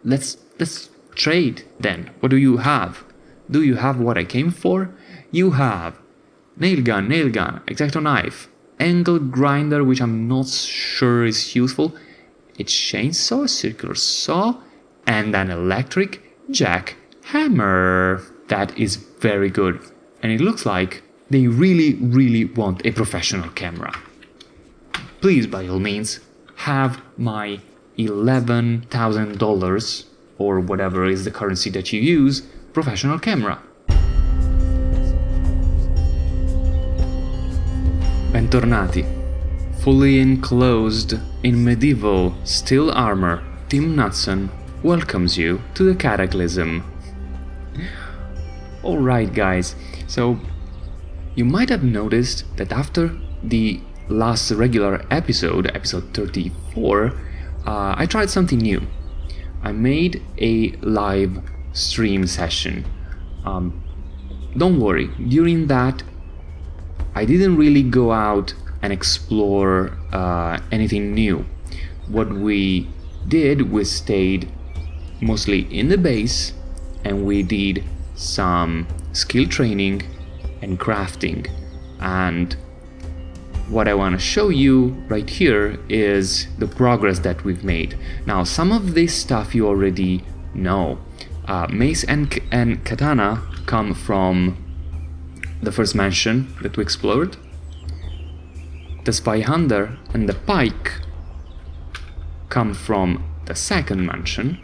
let's trade then. What do you have? Do you have what I came for? You have nail gun, X-Acto knife, angle grinder, which I'm not sure is useful, a chainsaw, a circular saw, and an electric jackhammer. That is very good. And it looks like they really want a professional camera. Please, by all means, have my $11,000 or whatever is the currency that you use professional camera. Bentornati. Fully enclosed in medieval steel armor, Tim Knutson welcomes you to the Cataclysm. Alright guys, so you might have noticed that after the last regular episode, episode 34, I tried something new. I made a live stream session. Don't worry, during that I didn't really go out and explore anything new. What we did, we stayed mostly in the base and we did some skill training and crafting. And what I want to show you right here is the progress that we've made. Now, some of this stuff you already know. Mace and katana come from the first mansion that we explored. The spy hunter and the pike come from the second mansion.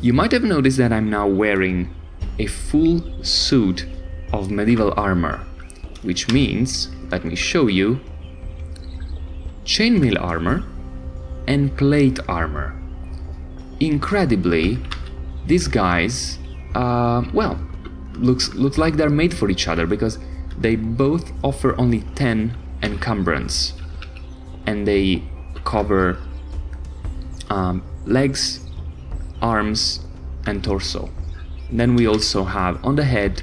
You might have noticed that I'm now wearing a full suit of medieval armor, which means, let me show you, chainmail armor and plate armor. Incredibly, these guys, looks like they're made for each other because they both offer only 10 encumbrance and they cover legs, arms and torso. Then we also have on the head,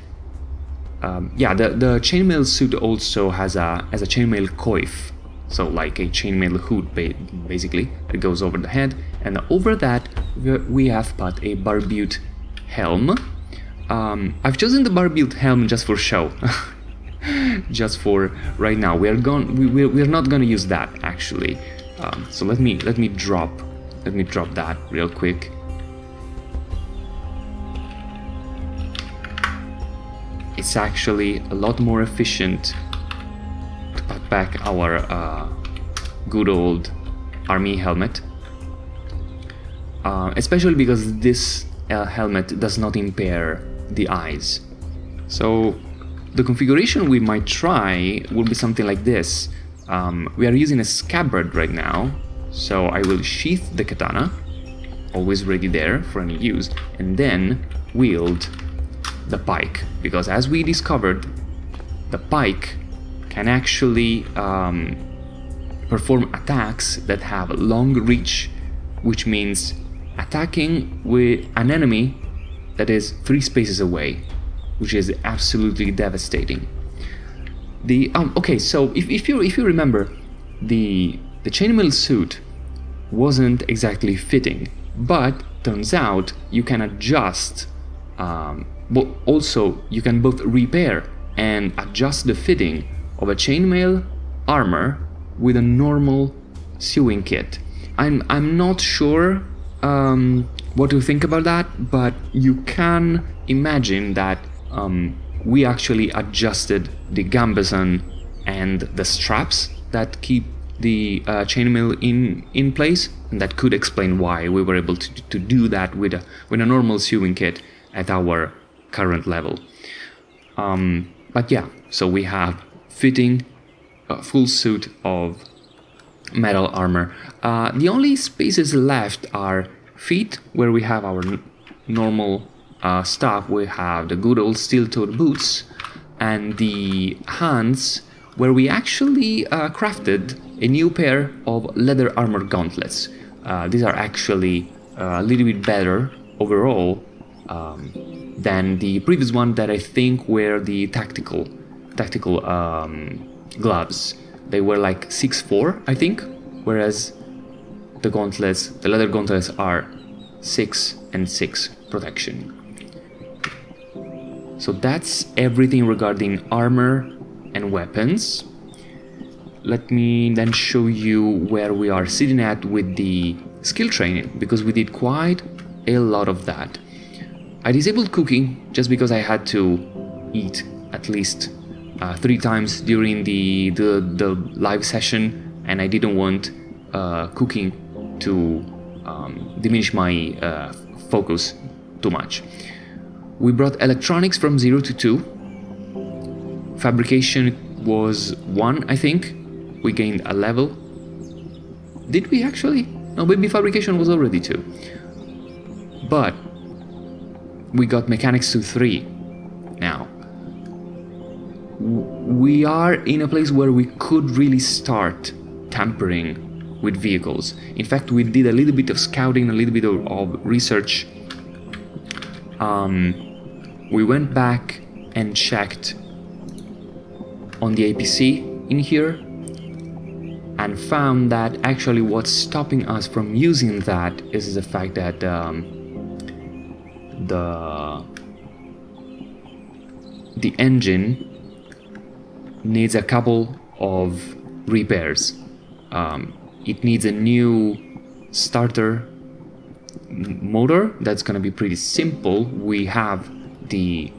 the chainmail suit also has a chainmail coif, so like a chainmail hood basically that goes over the head, and over that we have put a barbute helm. I've chosen the barbute helm just for show. Just for right now. We're not gonna use that actually. So let me drop that real quick. It's actually a lot more efficient to put back our good old army helmet, especially because this helmet does not impair the eyes. So the configuration we might try will be something like this. We are using a scabbard right now, so I will sheath the katana, always ready there for any use, and then wield the pike, because as we discovered, the pike can actually perform attacks that have long reach, which means attacking with an enemy that is 3 spaces away, which is absolutely devastating. So if you remember, the chainmail suit wasn't exactly fitting, but turns out you can adjust. But also you can both repair and adjust the fitting of a chainmail armor with a normal sewing kit. I'm not sure what to think about that, but you can imagine that we actually adjusted the gambeson and the straps that keep the chainmail in place, and that could explain why we were able to do that with a normal sewing kit at our current level. But yeah, so we have fitting a full suit of metal armor. The only spaces left are feet, where we have our normal stuff. We have the good old steel-toed boots, and the hands, where we actually crafted a new pair of leather armor gauntlets. These are actually a little bit better overall than the previous one that I think were the tactical gloves. They were like 6'4", I think, whereas the leather gauntlets are 6 and 6 protection. So that's everything regarding armor and weapons. Let me then show you where we are sitting at with the skill training, because we did quite a lot of that. I disabled cooking just because I had to eat at least 3 times during the live session, and I didn't want cooking to diminish my focus too much. We brought electronics from 0 to 2. Fabrication was 1, I think. We gained a level. Did we actually? No, maybe fabrication was already 2. But we got mechanics to 3 now. We are in a place where we could really start tampering with vehicles. In fact, we did a little bit of scouting, a little bit of research. We went back and checked on the APC in here and found that actually what's stopping us from using that is the fact that the engine needs a couple of repairs. It needs a new starter motor. That's gonna be pretty simple. We have the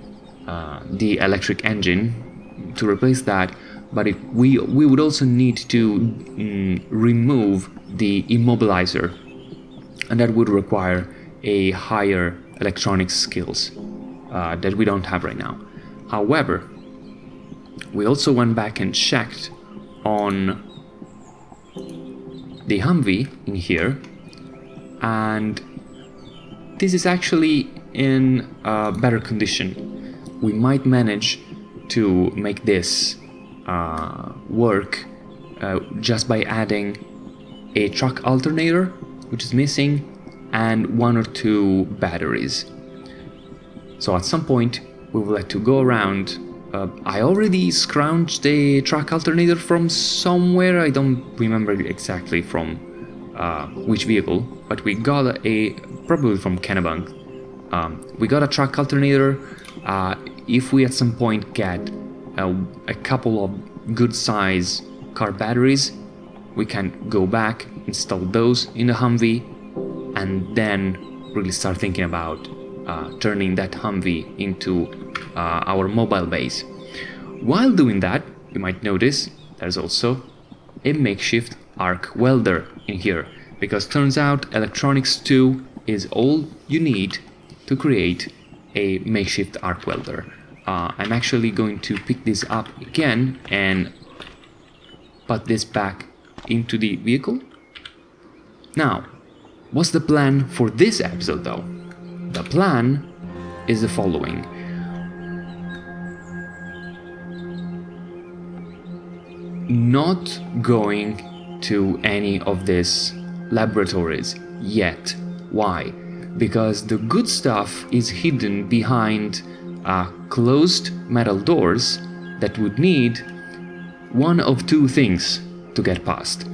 electric engine to replace that, but we would also need to remove the immobilizer, and that would require a higher electronics skills that we don't have right now. However, we also went back and checked on the Humvee in here, and this is actually in better condition. We might manage to make this work just by adding a truck alternator, which is missing, and 1 or 2 batteries. So at some point we will have to go around. I already scrounged a truck alternator from somewhere. I don't remember exactly from which vehicle, but we got probably from Kennebunk. We got a truck alternator. If we at some point get a couple of good size car batteries, we can go back, install those in the Humvee, and then really start thinking about turning that Humvee into our mobile base. While doing that, you might notice there's also a makeshift arc welder in here, because turns out electronics 2 is all you need to create a makeshift arc welder. I'm actually going to pick this up again and put this back into the vehicle. Now, what's the plan for this episode though? The plan is the following. Not going to any of these laboratories yet. Why? Because the good stuff is hidden behind closed metal doors that would need 1 of 2 things to get past.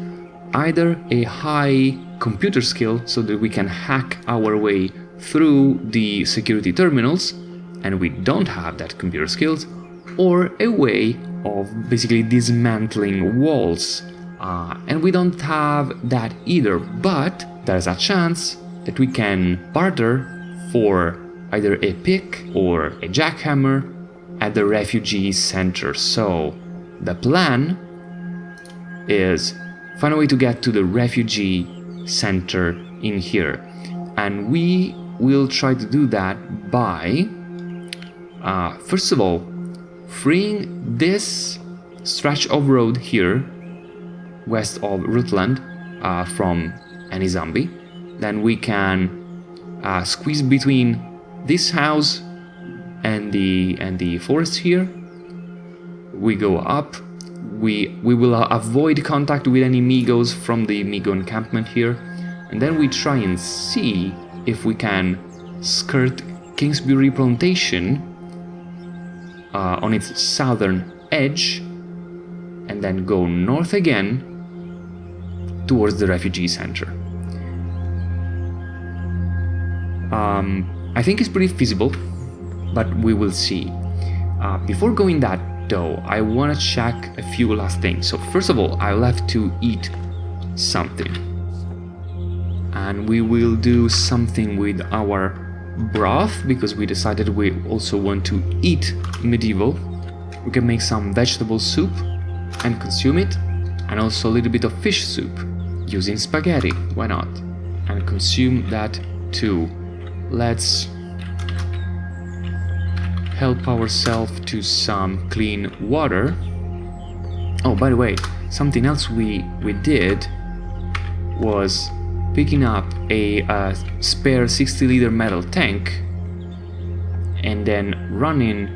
Either a high computer skill so that we can hack our way through the security terminals, and we don't have that computer skills, or a way of basically dismantling walls, and we don't have that either, but there's a chance that we can barter for either a pick or a jackhammer at the refugee center. So the plan is find a way to get to the refugee center in here, and we will try to do that by first of all freeing this stretch of road here west of Rutland from any zombie. Then we can squeeze between this house and the forest here. We go up. We will avoid contact with any Migos from the Migo encampment here, and then we try and see if we can skirt Kingsbury Plantation on its southern edge, and then go north again towards the refugee center. I think it's pretty feasible, but we will see. Before going that though, I want to check a few last things. So first of all, I'll have to eat something, and we will do something with our broth because we decided we also want to eat medieval. We can make some vegetable soup and consume it, and also a little bit of fish soup using spaghetti, why not, and consume that too. Let's help ourselves to some clean water. Oh, by the way, something else we did was picking up a spare 60-liter metal tank and then running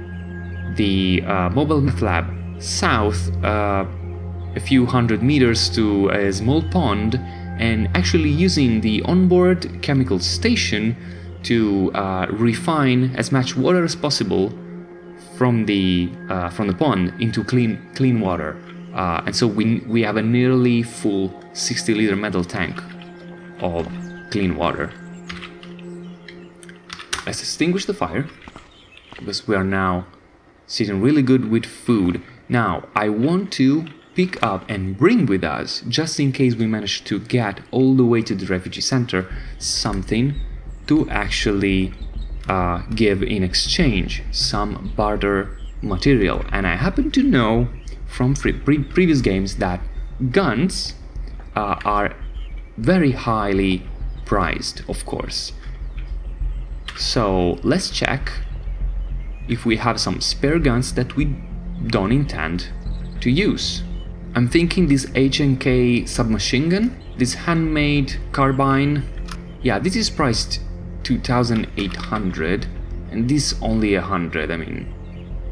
the mobile meth lab south a few hundred meters to a small pond, and actually using the onboard chemical station to refine as much water as possible from the pond into clean water, and so we have a nearly full 60-liter metal tank of clean water. Let's extinguish the fire because we are now sitting really good with food. Now I want to pick up and bring with us, just in case we manage to get all the way to the refugee center, something to actually give in exchange, some barter material. And I happen to know from previous games that guns are very highly priced, of course. So let's check if we have some spare guns that we don't intend to use. I'm thinking this H&K submachine gun, this handmade carbine. Yeah, this is priced 2,800 and this only 100. I mean,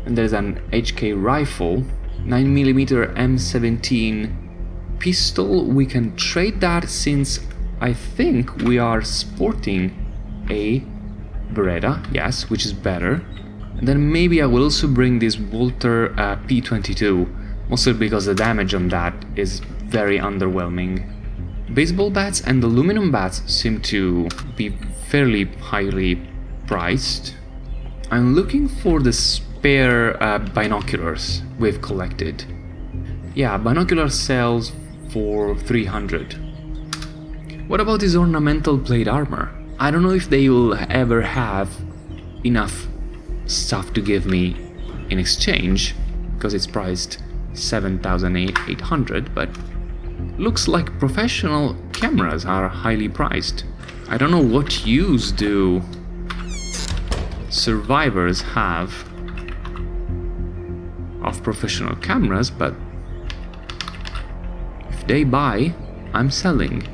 and there's an HK rifle, 9mm M17 pistol. We can trade that since I think we are sporting a Beretta, yes, which is better. And then maybe I will also bring this Walter P22, mostly because the damage on that is very underwhelming. Baseball bats and aluminum bats seem to be fairly highly priced. I'm looking for the spare binoculars we've collected. Yeah, binocular sells for 300. What about this ornamental plate armor? I don't know if they will ever have enough stuff to give me in exchange, because it's priced 7,800, but looks like professional cameras are highly priced. I don't know what use do survivors have of professional cameras, but if they buy, I'm selling.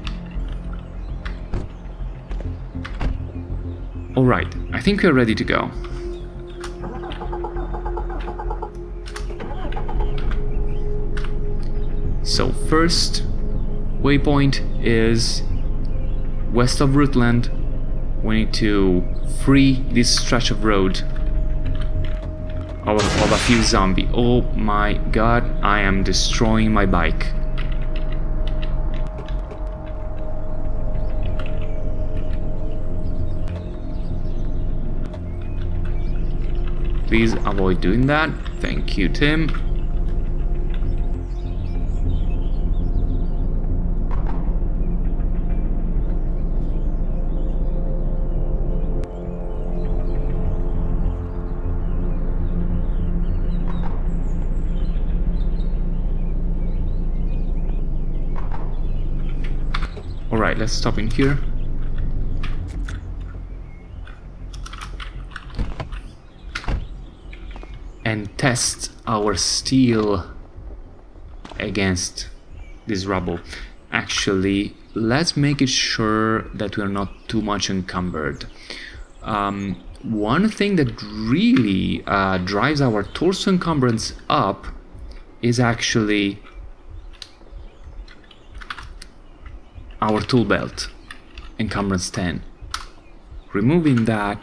Alright, I think we're ready to go. So first waypoint is west of Rutland. We need to free this stretch of road of a few zombies. Oh my god, I am destroying my bike. Please avoid doing that. Thank you, Tim. Alright, let's stop in here. And test our steel against this rubble. Actually, let's make it sure that we are not too much encumbered. One thing that really drives our torso encumbrance up is actually our tool belt encumbrance 10. Removing that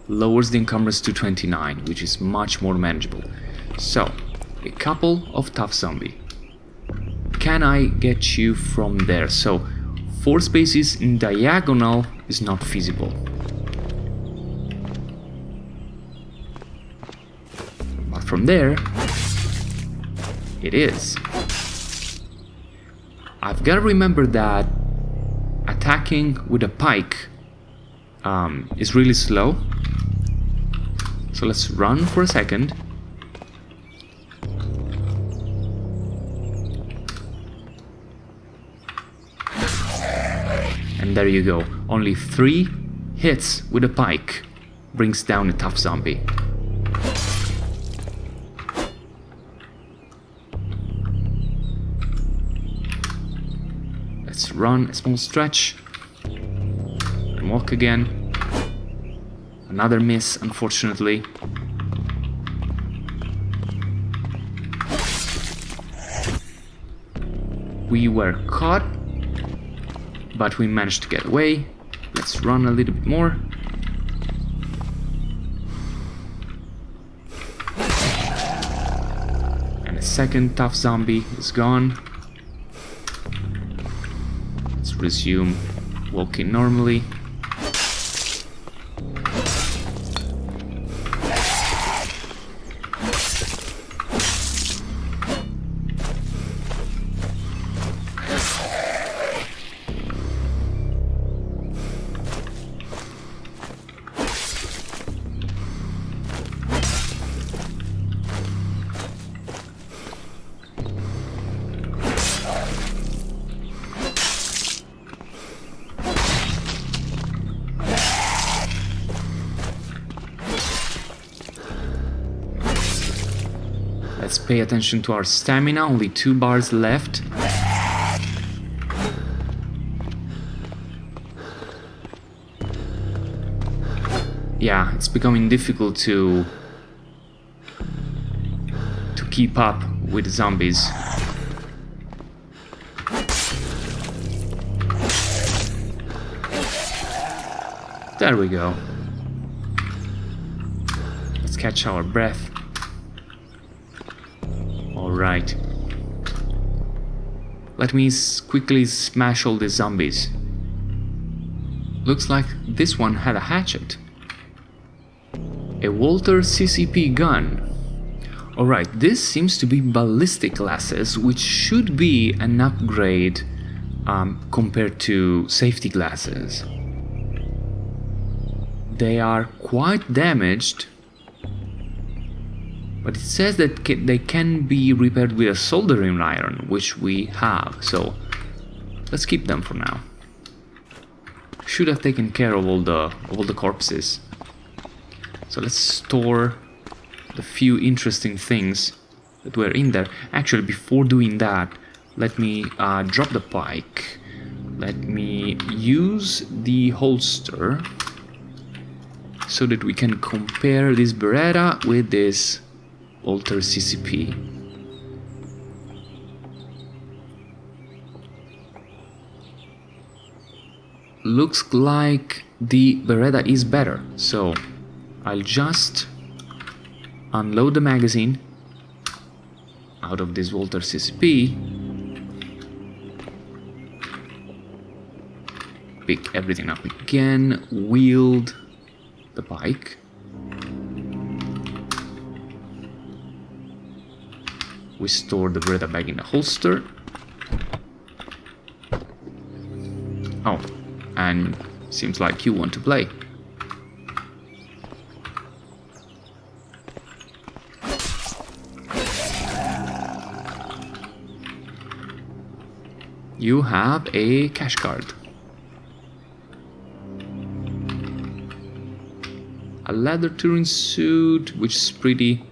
lowers the encumbrance to 29, which is much more manageable. So, a couple of tough zombie. Can I get you from there? So, 4 spaces in diagonal is not feasible. from there, it is. I've got to remember that attacking with a pike is really slow. So let's run for a second. And there you go. Only 3 hits with a pike brings down a tough zombie. Let's run a small stretch and walk again. Another miss, unfortunately. We were caught, but we managed to get away. Let's run a little bit more. And a second tough zombie is gone. Let's resume walking normally. Let's pay attention to our stamina, only 2 bars left. Yeah, it's becoming difficult to keep up with the zombies. There we go. Let's catch our breath. Alright. Let me quickly smash all these zombies. Looks like this one had a hatchet. A Walter CCP gun. Alright, this seems to be Ballistic Glasses, which should be an upgrade compared to safety glasses. They are quite damaged, but it says that they can be repaired with a soldering iron, which we have, so let's keep them for now. Should have taken care of all the corpses. So let's store the few interesting things that were in there. Actually, before doing that, let me drop the pike. Let me use the holster so that we can compare this Beretta with this Walter CCP. Looks like the Beretta is better, so I'll just unload the magazine out of this Walter CCP, pick everything up again, wield the pike, we store the Beretta bag in the holster. Oh, and seems like you want to play. You have a cash card. A leather touring suit, which is pretty...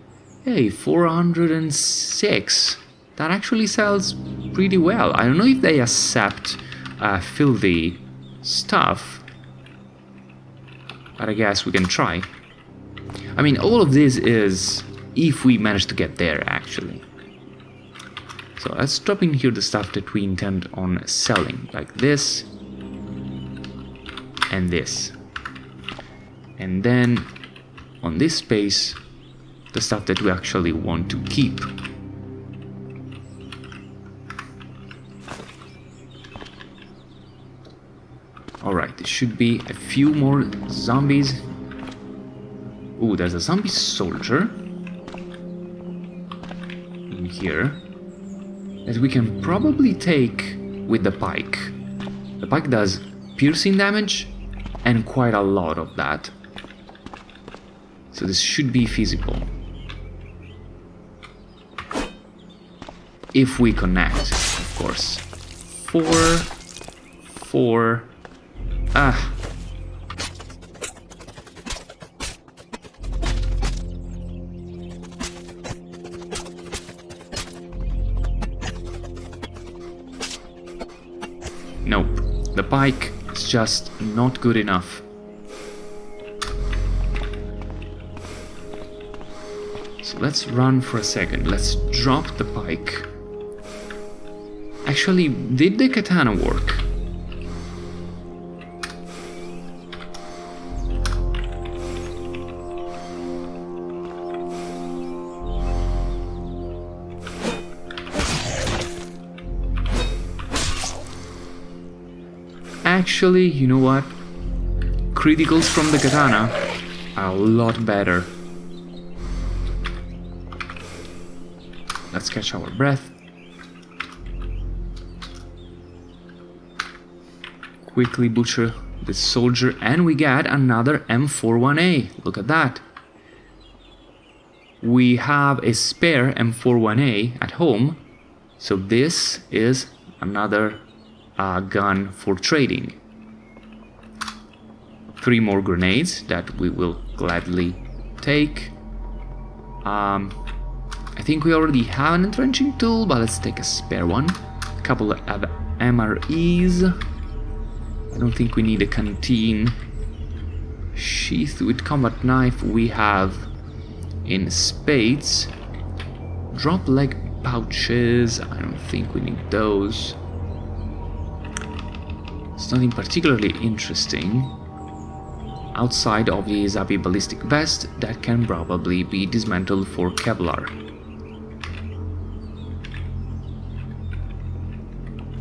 Hey, 406. That actually sells pretty well. I don't know if they accept filthy stuff, but I guess we can try. I mean, all of this is if we manage to get there, actually. So let's drop in here the stuff that we intend on selling, like this and this. And then on this space, the stuff that we actually want to keep. Alright, there should be a few more zombies. Ooh, there's a zombie soldier. here that we can probably take with the pike. The pike does piercing damage and quite a lot of that. So this should be feasible. If we connect, of course. 4. Ah. Nope. The pike is just not good enough. So let's run for a second. Let's drop the pike. Actually, did the katana work? Actually, you know what? Criticals from the katana are a lot better. Let's catch our breath. Quickly butcher the soldier, and we get another M41A. Look at that. We have a spare M41A at home, so this is another gun for trading. 3 more grenades that we will gladly take. I think we already have an entrenching tool, but let's take a spare one. A couple of MREs. I don't think we need a canteen. Sheath with combat knife we have in spades. Drop leg pouches, I don't think we need those. It's nothing particularly interesting outside of the Zabi ballistic vest that can probably be dismantled for Kevlar.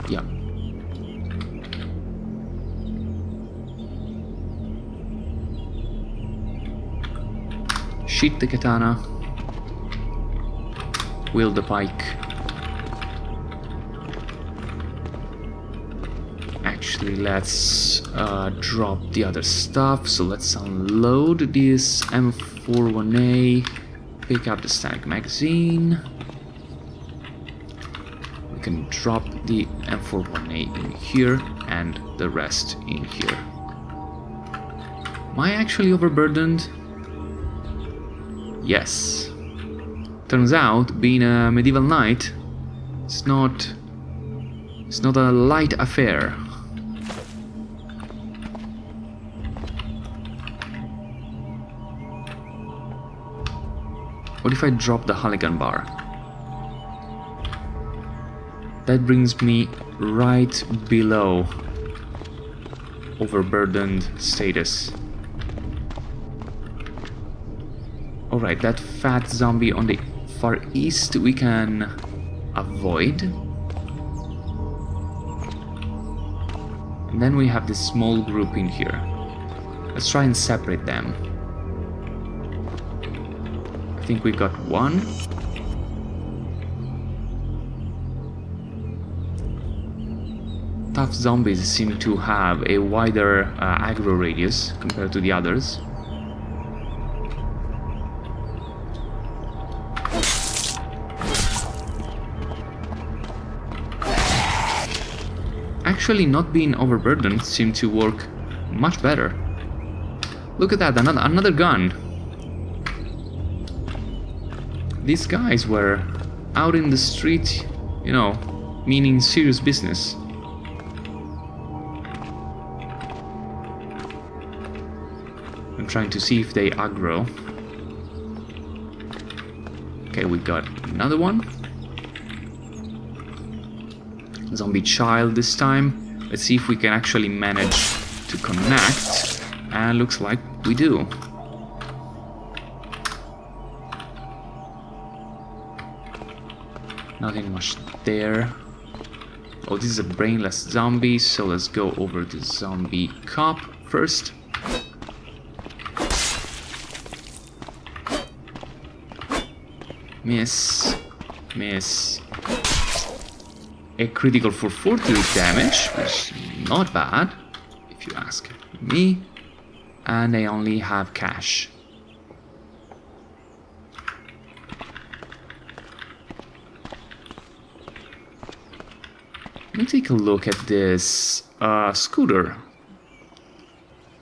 Yeah. Sheath the katana. Wield the pike. Actually, let's drop the other stuff. So let's unload this M41A. Pick up the static magazine. We can drop the M41A in here and the rest in here. Am I actually overburdened? Yes. Turns out, being a medieval knight, it's not a light affair. What if I drop the Halligan bar? That brings me right below overburdened status. Alright, that fat zombie on the far east we can avoid. And then we have this small group in here. Let's try and separate them. I think we got one. Tough zombies seem to have a wider aggro radius compared to the others. Actually, not being overburdened seemed to work much better. Look at that, another gun. These guys were out in the street, you know, meaning serious business. I'm trying to see if they aggro. Okay, we got another one. Zombie child this time. Let's see if we can actually manage to connect. And looks like we do. Nothing much there. Oh, this is a brainless zombie, so let's go over the zombie cop first. Miss. miss a critical for 40 damage, which is not bad, if you ask me. And I only have cash. Let me take a look at this scooter.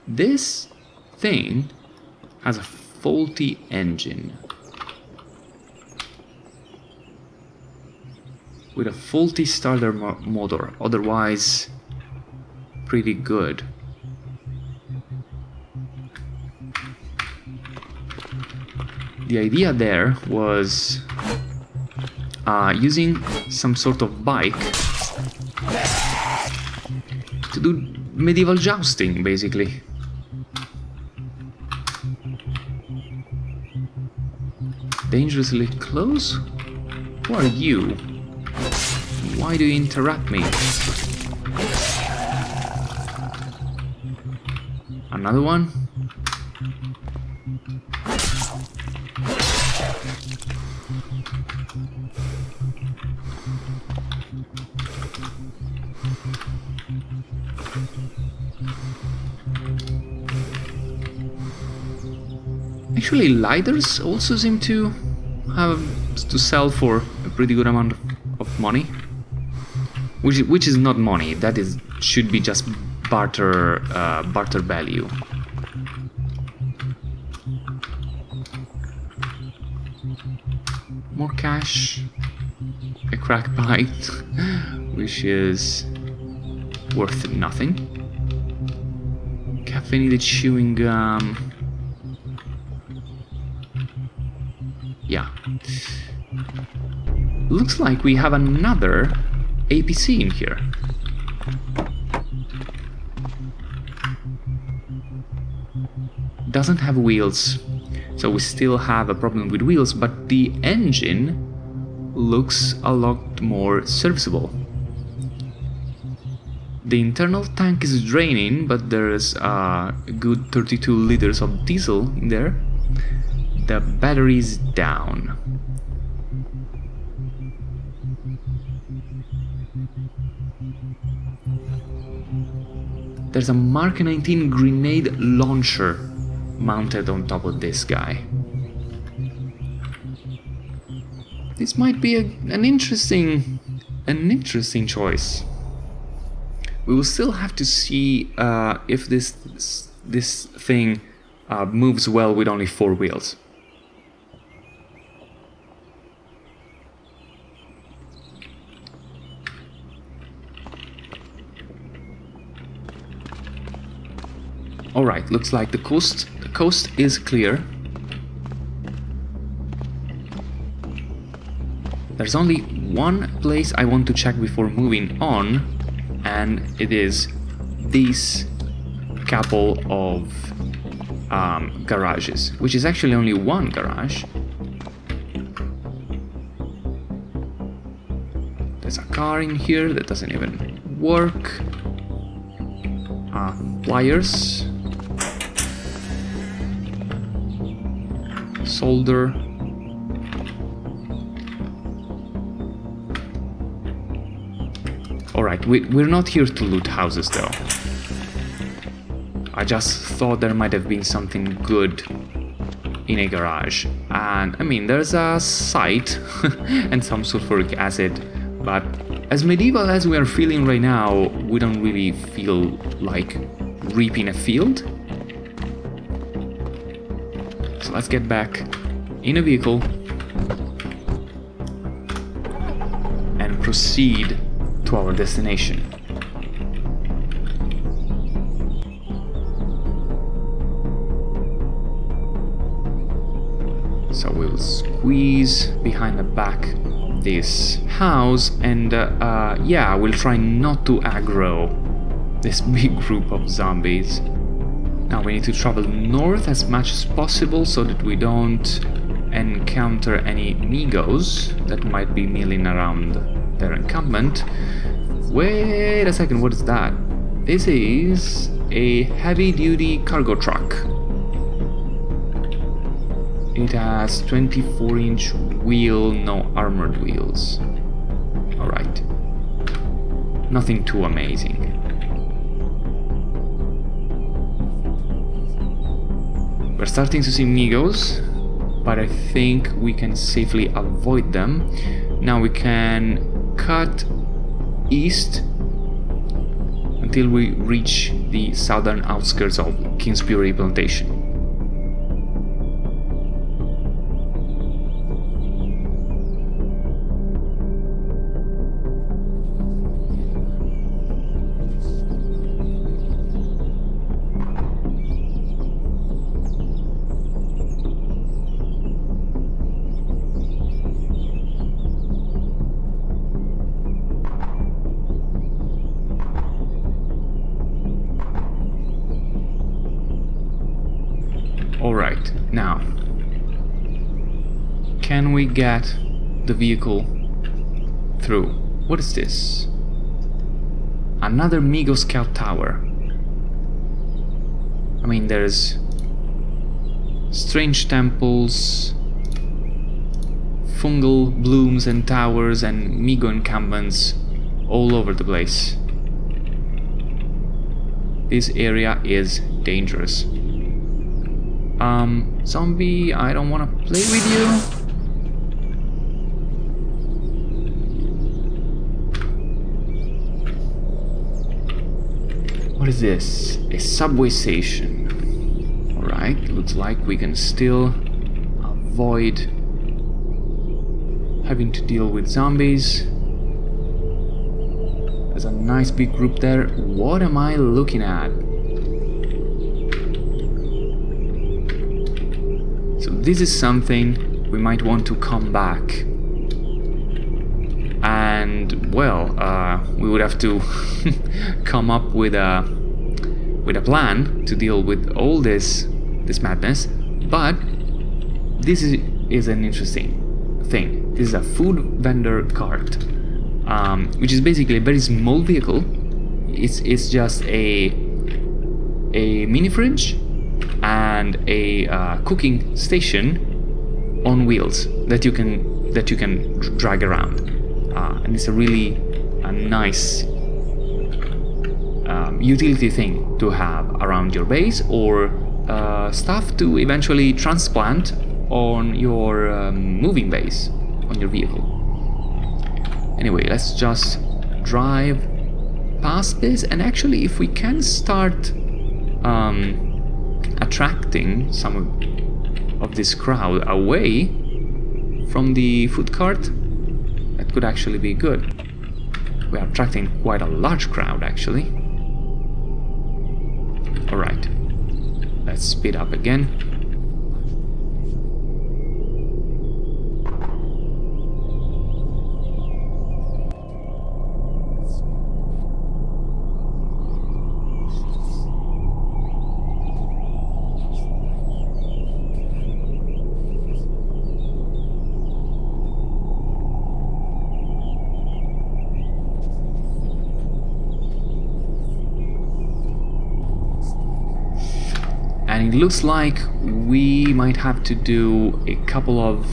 This thing has a faulty engine. With a faulty starter motor, otherwise pretty good. The idea there was using some sort of bike to do medieval jousting, basically. Dangerously close? Who are you? Why do you interrupt me? Another one? Actually, lighters also seem to have to sell for a pretty good amount of money, which is not money. That should be just barter value. More cash, a crack pipe, which is worth nothing. Caffeinated chewing gum. Yeah. Looks like we have another APC in here. Doesn't have wheels, so we still have a problem with wheels, but the engine looks a lot more serviceable. The internal tank is draining, but there's a good 32 liters of diesel in there. The battery's down. There's a Mark 19 grenade launcher mounted on top of this guy. This might be an interesting choice. We will still have to see if this thing moves well with only 4 wheels. Alright, looks like the coast is clear. There's only one place I want to check before moving on, and it is these couple of garages, which is actually only one garage. There's a car in here that doesn't even work. Pliers. Solder. Alright, we're not here to loot houses though. I just thought there might have been something good in a garage. And I mean, there's a site and some sulfuric acid, but as medieval as we are feeling right now, we don't really feel like reaping a field. So let's get back in a vehicle and proceed to our destination. So we'll squeeze behind the back of this house and yeah, we'll try not to aggro this big group of zombies. Now we need to travel north as much as possible so that we don't encounter any Migos that might be milling around their encampment. Wait a second, what is that? This is a heavy-duty cargo truck. It has 24-inch wheel, no armored wheels. Alright. Nothing too amazing. We're starting to see Migos, but I think we can safely avoid them. Now we can cut east until we reach the southern outskirts of Kingsbury Plantation. Alright, now, can we get the vehicle through? What is this? Another Migo Scout Tower. I mean, there's strange temples, fungal blooms and towers and Migo encampments all over the place. This area is dangerous. Zombie, I don't want to play with you. What is this? A subway station. Alright, looks like we can still avoid having to deal with zombies. There's a nice big group there. What am I looking at? So this is something we might want to come back. And well, we would have to come up with a plan to deal with all this madness. But this is an interesting thing. This is a food vendor cart, which is basically a very small vehicle. It's just a mini fridge and a cooking station on wheels that you can drag around, and it's a really nice utility thing to have around your base, or stuff to eventually transplant on your moving base on your vehicle. Anyway, let's just drive past this, and actually if we can start attracting some of this crowd away from the food cart, that could actually be good. We are attracting quite a large crowd actually. Alright, let's speed up again. And it looks like we might have to do a couple of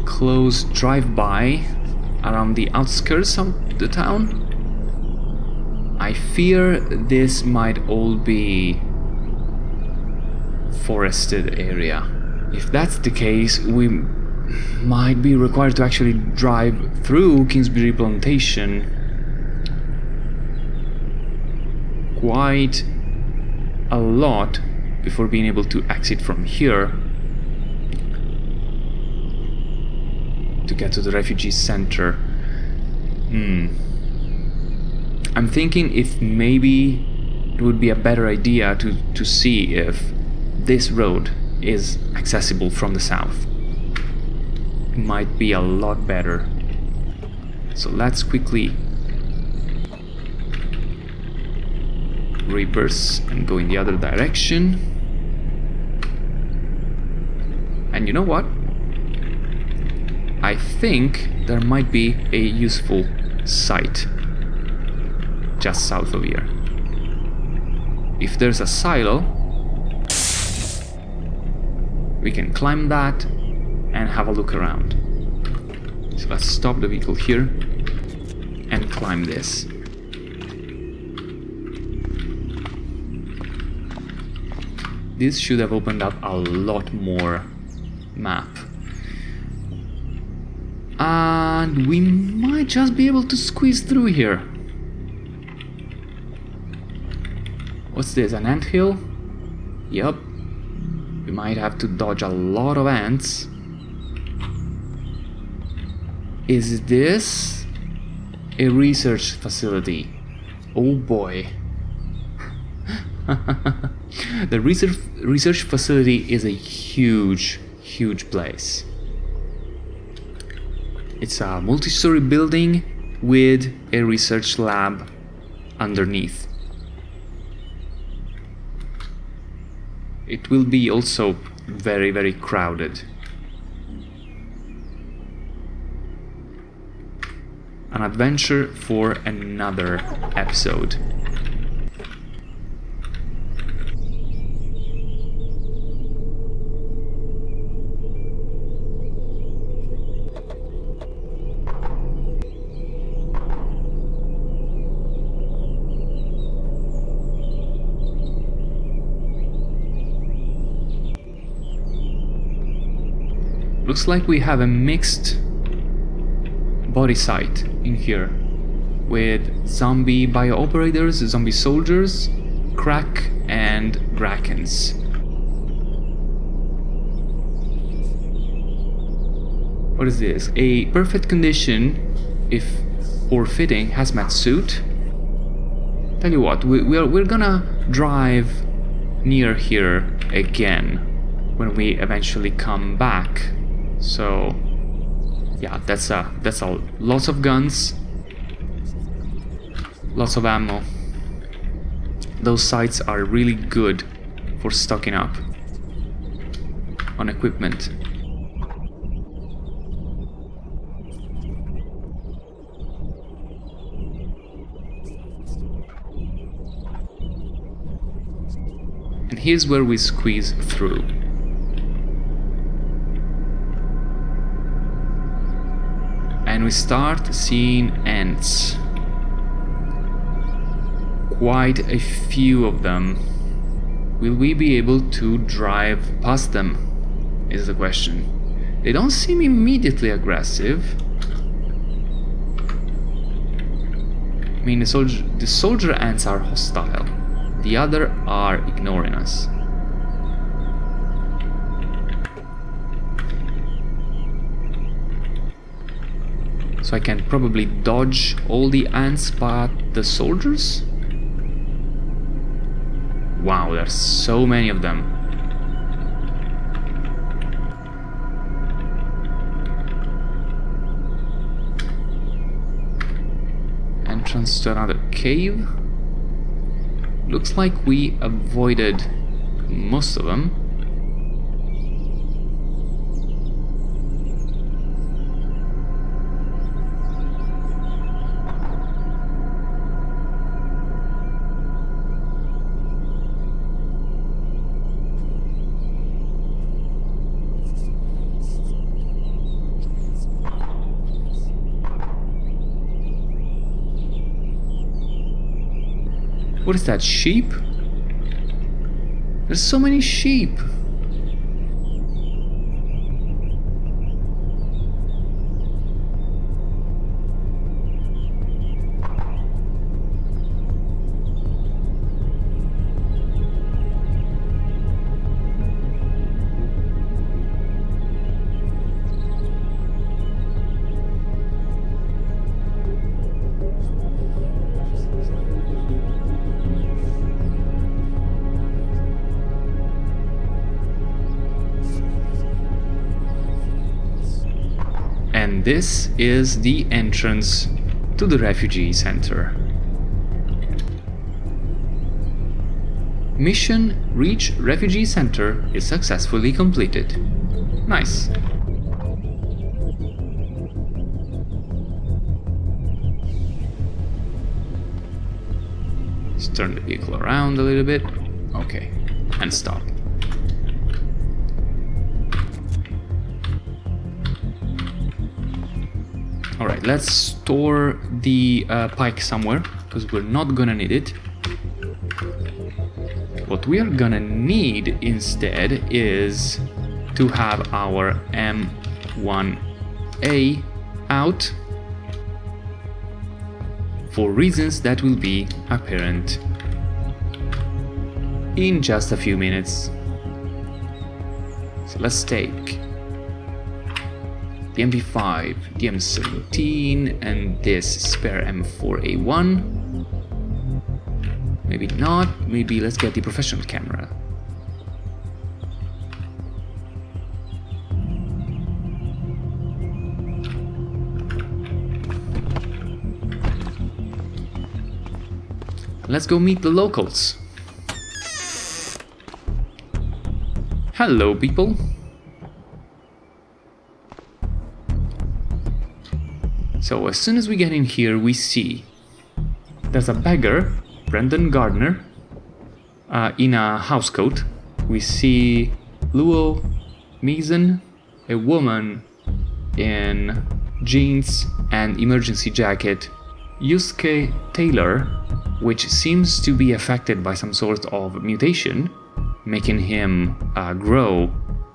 close drive-by around the outskirts of the town. I fear this might all be forested area. If that's the case, we might be required to actually drive through Kingsbury Plantation quite a lot before being able to exit from here to get to the refugee center. I'm thinking if maybe it would be a better idea to see if this road is accessible from the south. It might be a lot better. So let's quickly reverse and go in the other direction. And you know what? I think there might be a useful site just south of here. If there's a silo, we can climb that and have a look around. So let's stop the vehicle here and climb this. This should have opened up a lot more map. And we might just be able to squeeze through here. What's this, an anthill? Yup. We might have to dodge a lot of ants. Is this a research facility? Oh boy. The research facility is a huge place. It's a multi-story building with a research lab underneath. It will be also very crowded. An adventure for another episode. Looks like we have a mixed body site in here with zombie bio-operators, zombie soldiers, crack and Grakens. What is this? A perfect condition, if or fitting, hazmat suit. Tell you what, we're gonna drive near here again when we eventually come back. So yeah, that's a lots of guns, lots of ammo. Those sites are really good for stocking up on equipment. And here's where we squeeze through. And we start seeing ants. Quite a few of them. Will we be able to drive past them? Is the question. They don't seem immediately aggressive. I mean, the soldier ants are hostile. The other are ignoring us. So I can probably dodge all the ants but the soldiers? Wow, there's so many of them. Entrance to another cave. Looks like we avoided most of them. What is that, sheep? There's so many sheep. And this is the entrance to the refugee center. Mission Reach Refugee Center is successfully completed. Nice. Let's turn the vehicle around a little bit. Okay, and stop. Alright, let's store the pike somewhere, because we're not gonna need it. What we are gonna need instead is to have our M1A out for reasons that will be apparent in just a few minutes. So let's take the MP5, the M17, and this spare M4A1. Maybe not, maybe let's get the professional camera. Let's go meet the locals. Hello, people. So as soon as we get in here, we see there's a beggar, Brendan Gardner, in a housecoat. We see Luo Meason, a woman in jeans and emergency jacket, Yusuke Taylor, which seems to be affected by some sort of mutation, making him grow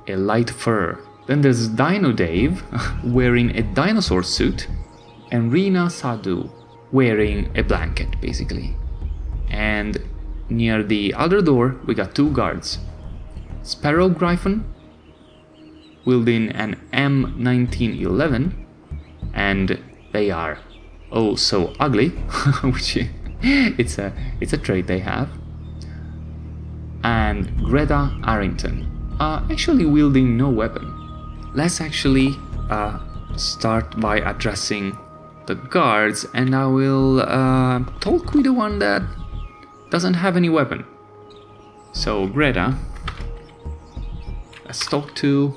a light fur. Then there's Dino Dave wearing a dinosaur suit, and Rina Sadhu wearing a blanket, basically. And near the other door, we got two guards. Sparrow Gryphon, wielding an M1911, and they are oh so ugly, which it's a trait they have. And Greta Arrington, actually wielding no weapon. Let's actually start by addressing the guards, and I will talk with the one that doesn't have any weapon. So Greta, let's talk to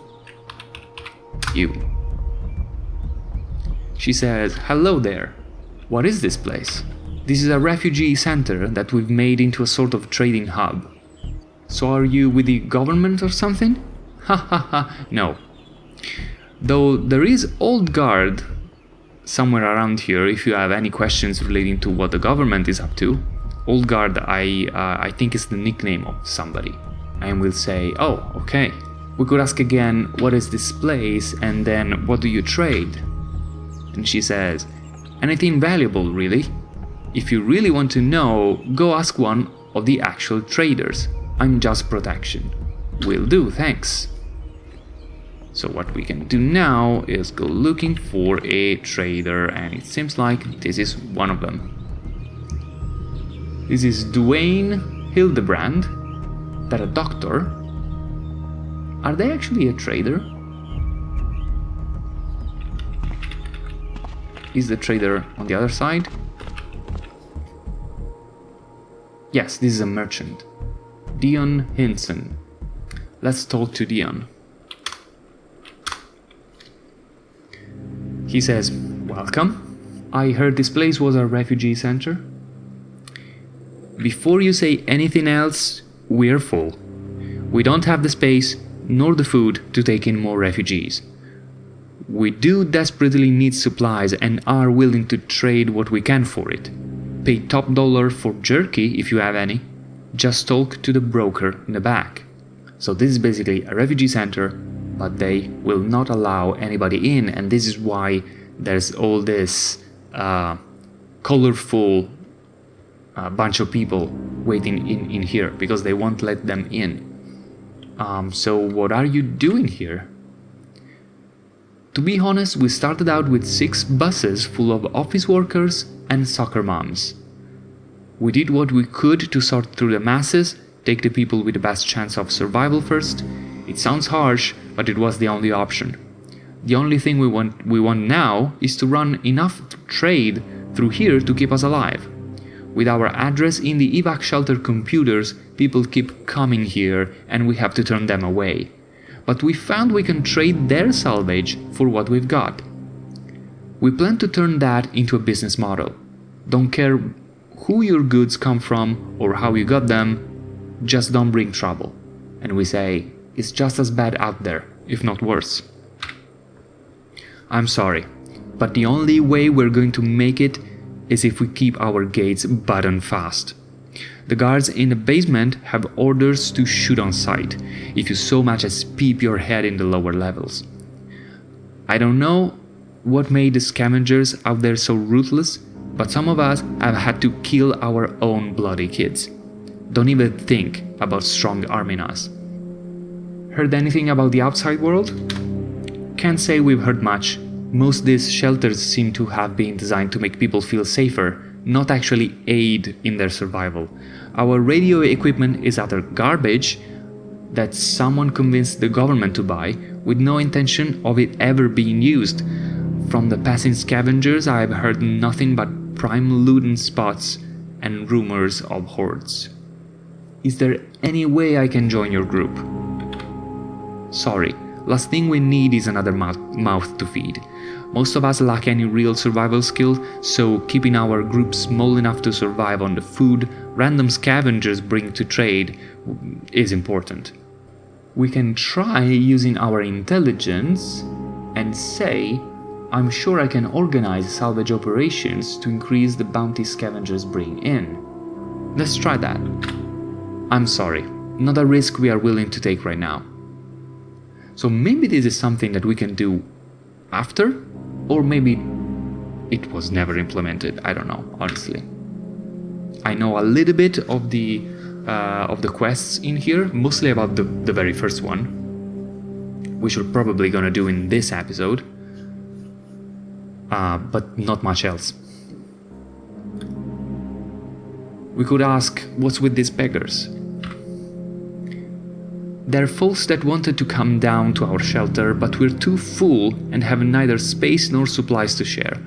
you. She says, "Hello there. What is this place?" "This is a refugee center that we've made into a sort of trading hub." "So are you with the government or something?" "Ha ha ha, no. Though there is old guard somewhere around here if you have any questions relating to what the government is up to." Old guard, I think is the nickname of somebody. And we'll say, "Oh, okay." We could ask again, "What is this place?" and then, "What do you trade?" And she says, "Anything valuable, really. If you really want to know, go ask one of the actual traders. I'm just protection." "Will do, thanks." So what we can do now is go looking for a trader, and it seems like this is one of them. This is Dwayne Hildebrand. That a doctor? Are they actually a trader? Is the trader on the other side? Yes, this is a merchant. Dion Hinson. Let's talk to Dion. He says, "Welcome. I heard this place was a refugee center." "Before you say anything else, we're full. We don't have the space nor the food to take in more refugees. We do desperately need supplies and are willing to trade what we can for it. Pay top dollar for jerky if you have any. Just talk to the broker in the back." So this is basically a refugee center, but they will not allow anybody in, and this is why there's all this colorful bunch of people waiting in here, because they won't let them in. So what are you doing here? To be honest, we started out with 6 buses full of office workers and soccer moms. We did what we could to sort through the masses, take the people with the best chance of survival first. It sounds harsh, but it was the only option. The only thing we want now is to run enough trade through here to keep us alive. With our address in the evac shelter computers, people keep coming here and we have to turn them away. But we found we can trade their salvage for what we've got. We plan to turn that into a business model. Don't care who your goods come from or how you got them, just don't bring trouble. And we say, it's just as bad out there, if not worse. I'm sorry. But the only way we're going to make it is if we keep our gates buttoned fast. The guards in the basement have orders to shoot on sight if you so much as peep your head in the lower levels. I don't know what made the scavengers out there so ruthless, but some of us have had to kill our own bloody kids. Don't even think about strong-arming us. Heard anything about the outside world? Can't say we've heard much. Most of these shelters seem to have been designed to make people feel safer, not actually aid in their survival. Our radio equipment is utter garbage that someone convinced the government to buy, with no intention of it ever being used. From the passing scavengers, I've heard nothing but prime looting spots and rumors of hordes. Is there any way I can join your group? Sorry, last thing we need is another mouth to feed. Most of us lack any real survival skill, so keeping our group small enough to survive on the food random scavengers bring to trade is important. We can try using our intelligence and say, I'm sure I can organize salvage operations to increase the bounty scavengers bring in. Let's try that. I'm sorry, not a risk we are willing to take right now. So maybe this is something that we can do after, or maybe it was never implemented. I don't know, honestly. I know a little bit of the quests in here, mostly about the very first one, which we're probably gonna do in this episode, but not much else. We could ask, what's with these beggars? They're folks that wanted to come down to our shelter, but we're too full and have neither space nor supplies to share.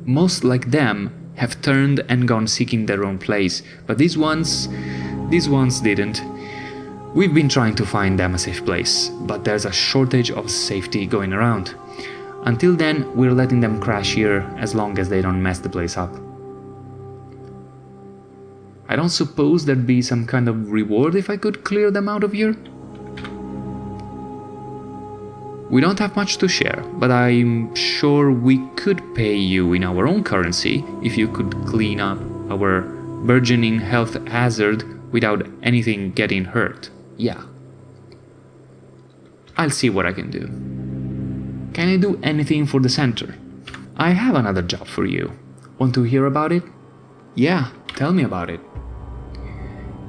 Most like them have turned and gone seeking their own place, but these ones didn't. We've been trying to find them a safe place, but there's a shortage of safety going around. Until then, we're letting them crash here as long as they don't mess the place up. I don't suppose there'd be some kind of reward if I could clear them out of here? We don't have much to share, but I'm sure we could pay you in our own currency if you could clean up our burgeoning health hazard without anything getting hurt. Yeah. I'll see what I can do. Can I do anything for the center? I have another job for you. Want to hear about it? Yeah, tell me about it.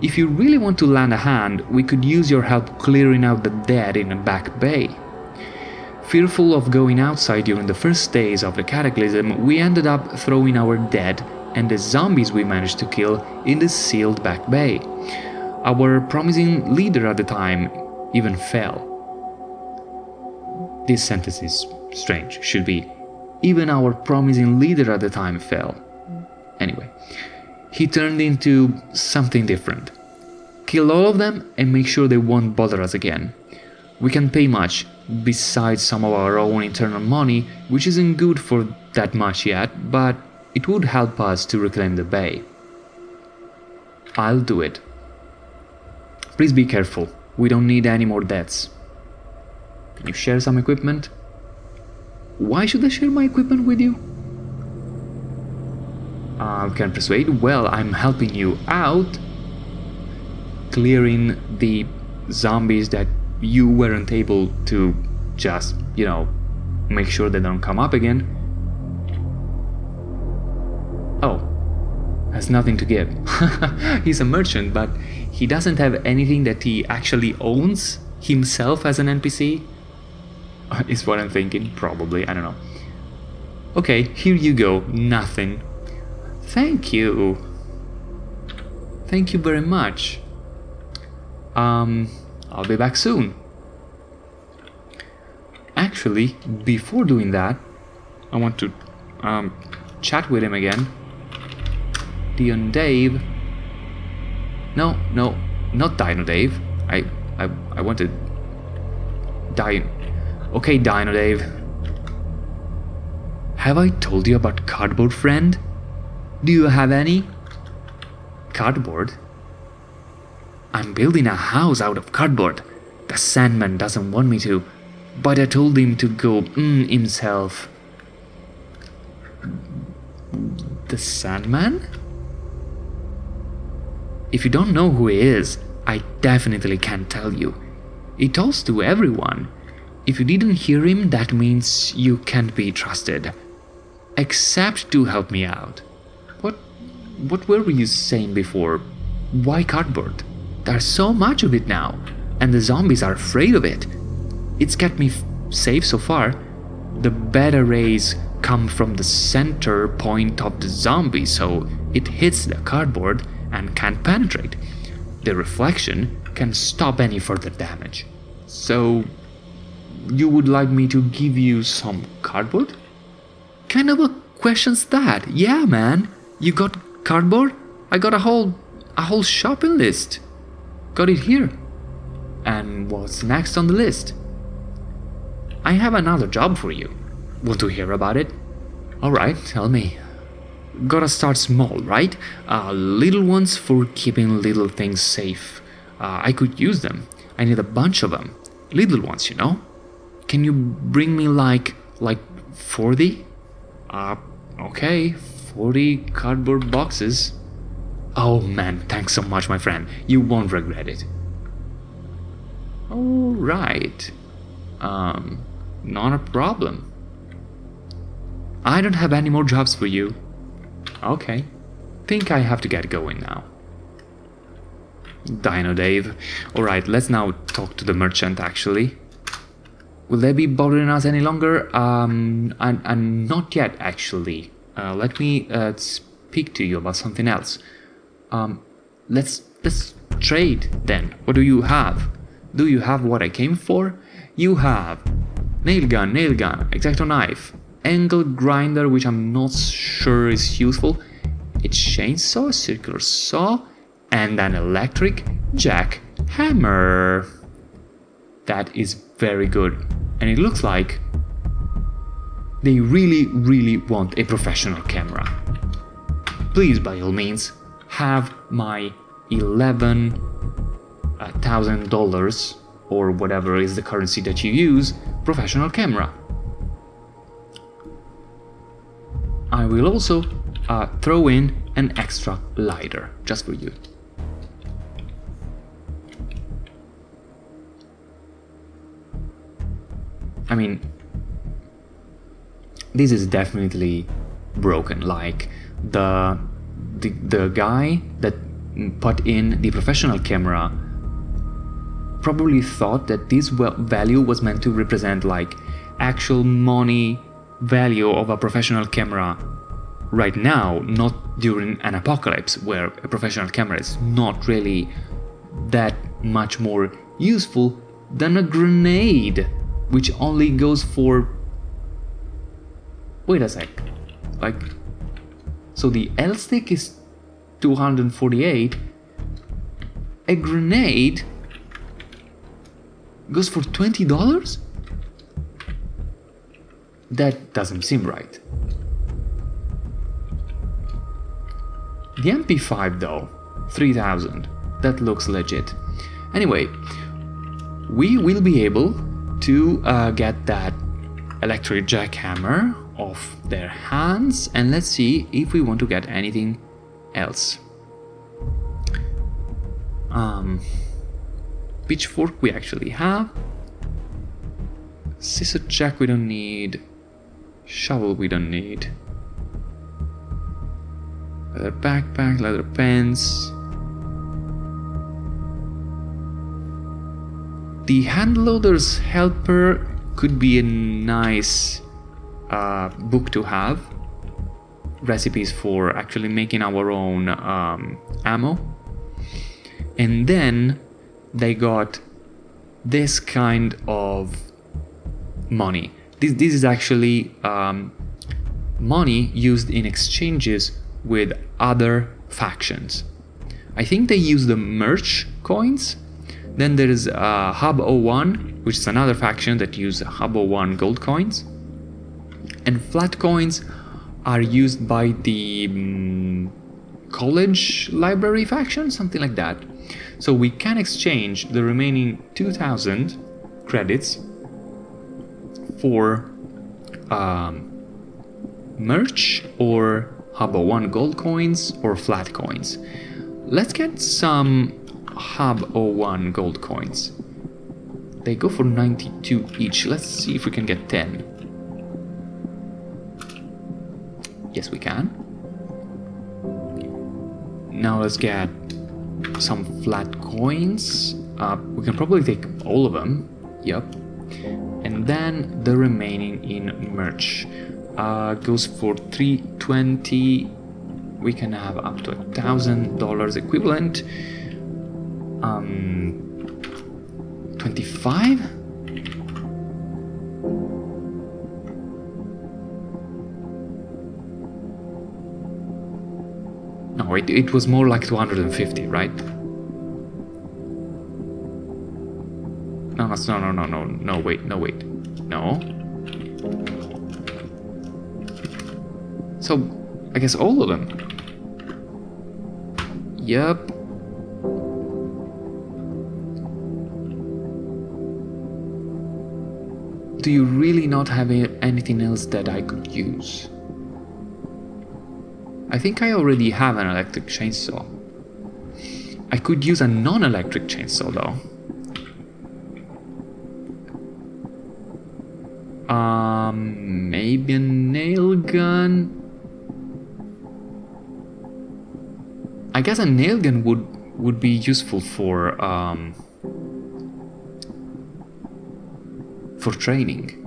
If you really want to lend a hand, we could use your help clearing out the dead in the back bay. Fearful of going outside during the first days of the Cataclysm, we ended up throwing our dead and the zombies we managed to kill in the sealed back bay. Our promising leader at the time even fell. This sentence is strange, should be, even our promising leader at the time fell. Anyway, he turned into something different. Kill all of them and make sure they won't bother us again. We can't pay much, besides some of our own internal money, which isn't good for that much yet, but it would help us to reclaim the bay. I'll do it. Please be careful, we don't need any more deaths. Can you share some equipment? Why should I share my equipment with you? Can persuade? Well, I'm helping you out, clearing the zombies that you weren't able to just, make sure they don't come up again. Oh, has nothing to give. He's a merchant, but he doesn't have anything that he actually owns himself as an NPC. Is what I'm thinking, probably, I don't know. Okay, here you go, nothing. Thank you. Thank you very much. I'll be back soon. Actually, before doing that, I want to chat with him again. Dion Dave. No, not Dino Dave. I wanted Dino. Okay, Dino Dave. Have I told you about Cardboard Friend? Do you have any? Cardboard? I'm building a house out of cardboard. The Sandman doesn't want me to, but I told him to go himself. The Sandman? If you don't know who he is, I definitely can't tell you. He talks to everyone. If you didn't hear him, that means you can't be trusted. Except to help me out. What were you saying before? Why cardboard? There's so much of it now, and the zombies are afraid of it. It's kept me safe so far. The beta rays come from the center point of the zombie, so it hits the cardboard and can't penetrate. The reflection can stop any further damage. So, you would like me to give you some cardboard? Kind of a question's that? Yeah, man. You got cardboard? I got a whole shopping list. Got it here. And what's next on the list? I have another job for you. Want to hear about it? Alright, tell me. Gotta start small, right? Little ones for keeping little things safe. I could use them. I need a bunch of them. Little ones, you know? Can you bring me like 40? Okay, 40 cardboard boxes. Oh man, thanks so much, my friend. You won't regret it. Alright. Not a problem. I don't have any more jobs for you. Okay. Think I have to get going now. Dino Dave. Alright, let's now talk to the merchant actually. Will they be bothering us any longer? And not yet actually. Let me speak to you about something else. Let's trade then. What do you have? Do you have what I came for? You have nail gun, X-Acto knife, angle grinder, which I'm not sure is useful, a chainsaw, a circular saw, and an electric jackhammer. That is very good, and it looks like they really want a professional camera. Please, by all means, have my $11,000 or whatever is the currency that you use professional camera. I will also throw in an extra lighter just for you. I mean, this is definitely broken. Like the guy that put in the professional camera probably thought that this value was meant to represent like actual money value of a professional camera right now, not during an apocalypse where a professional camera is not really that much more useful than a grenade, which only goes for... Wait a sec. Like, so the L stick is 248. A grenade goes for $20? That doesn't seem right. The MP5 though, 3000. That looks legit. Anyway, we will be able to get that electric jackhammer off their hands, and let's see if we want to get anything else. Pitchfork we actually have. Scissor jack we don't need. Shovel we don't need. Leather backpack, leather pants. The handloader's helper could be a nice book to have. Recipes for actually making our own ammo. And then they got this kind of money. This is actually money used in exchanges with other factions. I think they use the merch coins. Then there is Hub 01, which is another faction that use Hub 01 gold coins. And flat coins are used by the college library faction, something like that. So we can exchange the remaining 2000 credits for merch or Hub 01 gold coins or flat coins. Let's get some Hub 01 gold coins. They go for 92 each. Let's see if we can get 10. Yes, we can. Now let's get some flat coins. We can probably take all of them. Yep. And then the remaining in merch. Goes for 320. We can have up to $1,000 equivalent. 25? No, it was more like 250, right? No, wait. No. So, I guess all of them. Yep. Do you really not have anything else that I could use? I think I already have an electric chainsaw. I could use a non-electric chainsaw though. Maybe a nail gun? I guess a nail gun would be useful for training.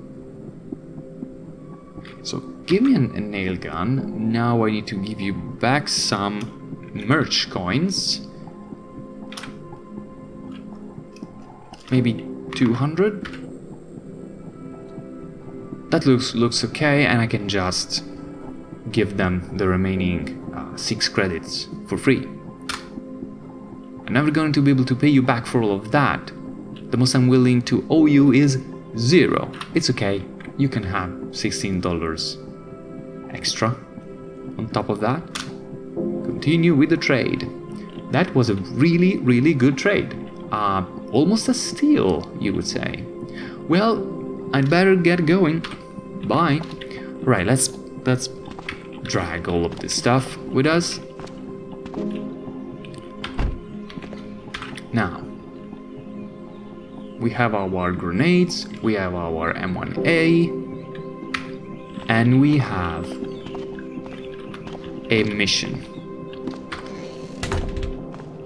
So give me a nail gun. Now I need to give you back some merch coins. Maybe 200? That looks okay, and I can just give them the remaining 6 credits for free. I'm never going to be able to pay you back for all of that. The most I'm willing to owe you is 0. It's okay, you can have $16 extra on top of that. Continue with the trade. That was a really good trade. Almost a steal, you would say. Well, I'd better get going. Bye. Right, let's drag all of this stuff with us. Now, we have our grenades, we have our M1A, and we have a mission.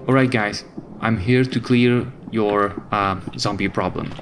Alright guys, I'm here to clear your zombie problem.